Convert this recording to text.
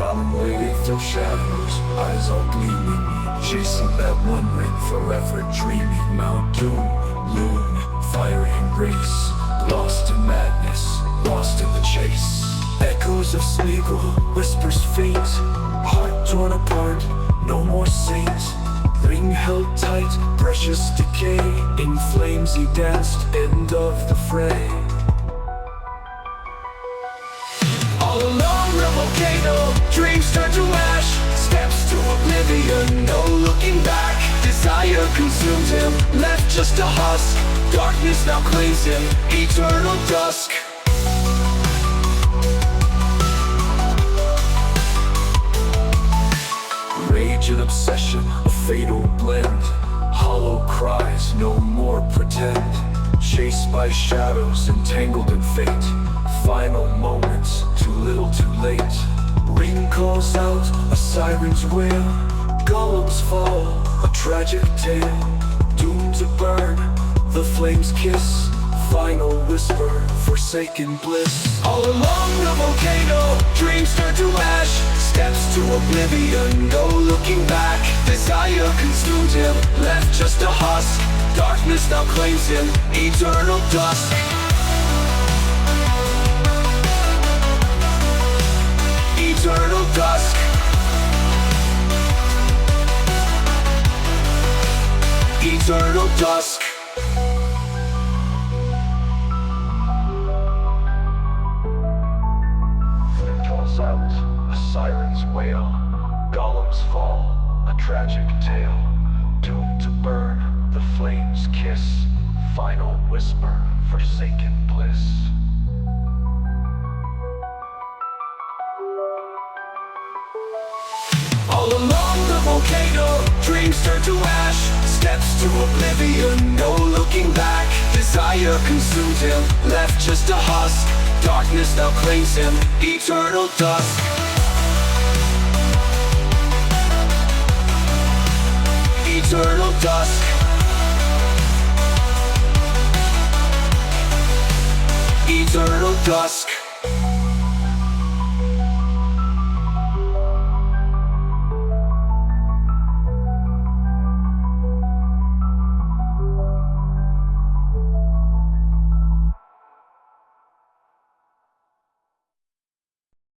Gollum waited through shadows, eyes all gleaming, chasing that one ring, forever dreaming. Mount Doom, loon, fiery embrace, lost in madness, lost in the chase. Echoes of Smeagol, whispers faint, heart torn apart, no more saint. Ring held tight, precious decay, in flames he danced, end of the fray. All along the volcano, dreams turn to ash, steps to oblivion, no looking back. Desire consumed him, left just a husk, darkness now claims him, eternal dusk. Rage and obsession, a fatal blend, hollow cries, no more pretend. Chased by shadows, entangled in fate, final moments, too little too late. Ring calls out, a siren's wail, golems fall, a tragic tale. Doomed to burn, the flames kiss, final whisper, forsaken bliss. All along the volcano, dreams turn to ash, steps to oblivion, no looking back. Desire consumed him, left just a husk, darkness now claims him, eternal dusk. Eternal dusk. Eternal dusk. Calls out, a siren's wail, golems fall, a tragic tale. Doomed to burn, the flames kiss, final whisper, forsaken bliss. All along the volcano, dreams turn to ash, steps to oblivion, no looking back. Desire consumed him, left just a husk, darkness now claims him, eternal dusk. Eternal dusk. Eternal dusk.